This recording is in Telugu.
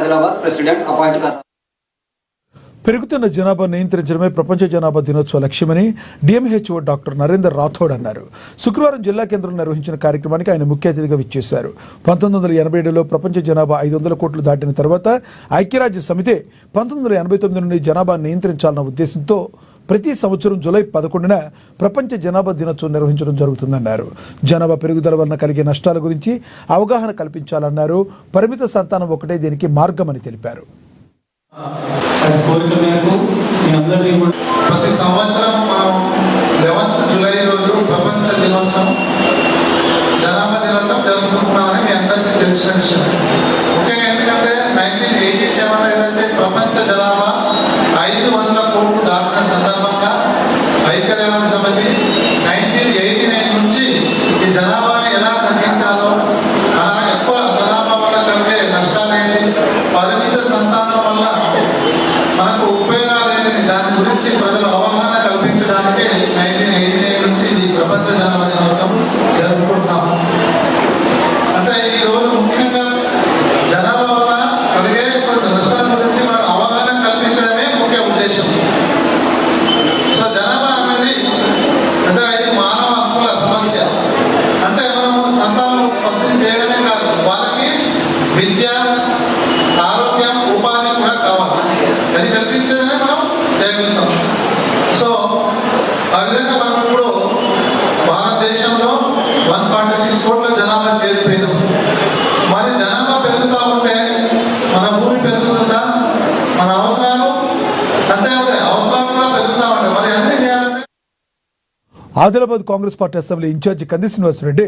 ఆదిలాబాద్ ప్రెసిడెంట్ అపాయింట్ గారు. పెరుగుతున్న జనాభా నియంత్రించడమే ప్రపంచ జనాభా దినోత్సవ లక్ష్యమని డిఎంహెచ్ఓ డాక్టర్ నరేందర్ రాథోడ్ అన్నారు. శుక్రవారం జిల్లా కేంద్రంలో నిర్వహించిన కార్యక్రమానికి ఆయన ముఖ్య అతిథిగా విచ్చేశారు. 1987లో ప్రపంచ జనాభా 500 కోట్లు దాటిన తర్వాత ఐక్యరాజ్య సమితి 1989 నుండి జనాభా నియంత్రించాలన్న ఉద్దేశంతో ప్రతి సంవత్సరం జూలై 11న ప్రపంచ జనాభా దినోత్సవం నిర్వహించడం జరుగుతుందన్నారు. జనాభా పెరుగుదల వలన కలిగే నష్టాల గురించి అవగాహన కల్పించాలన్నారు. పరిమిత సంతానం ఒకటే దీనికి మార్గమని తెలిపారు. ప్రతి సంవత్సరం మనం 11వ జూలై రోజు ప్రపంచ దినోత్సవం జనాభా దినోత్సవం జరుపుకుంటున్నామని మీ అందరికీ తెలిసిన విషయం. ముఖ్యంగా ఎందుకంటే 1987 ఏదైతే ప్రపంచ జనాభా 500 కోట్లు దాటిన సందర్భంగా ఐక్యరాజ్య సమితి 1989 నుంచి ఈ జనాభాని ఎలా తగ్గించాలో, అలా ఎక్కువ జనాభా వల్ల కలిగే నష్టాలేంటి, పరిమిత సంతానం వల్ల మనకు ఉపయోగాలేని దాని గురించి ప్రజలు అవగాహన కల్పించడానికి 1989 నుంచి ఇది ప్రపంచ జనాభా దినోత్సవం జరుపుకుంటున్నాం. అంటే ఈరోజు ముఖ్యంగా జనాభా వల్ల కలిగే నష్టాల గురించి మనం అవగాహన కల్పించడమే ముఖ్య ఉద్దేశం. సో జనాభా అనేది ఇది మానవ హక్కుల సమస్య. అంటే మనం సంతానం ఉత్పత్తి చేయడమే కాదు, వాళ్ళకి విద్య, ఆరోగ్యం, ఉపాధి కూడా కావాలి. అది కల్పించడమే మనం చేయగలుగుతాం. సో ఆ విధంగా మనం ఇప్పుడు భారతదేశంలో 146 కోట్ల జనాభా చేరిపోయినాం. మరి జనాభా పెరుగుతూ ఉంటే మన భూమి పెరుగుతుందా? మన అవసరాలు అంతే ఉంటాయి, అవసరాలు కూడా పెరుగుతూ ఉంటాయి. మరి అన్ని చేయాలంటే Adilabad Congress party assembly incharge Kandi Srinivasa Reddy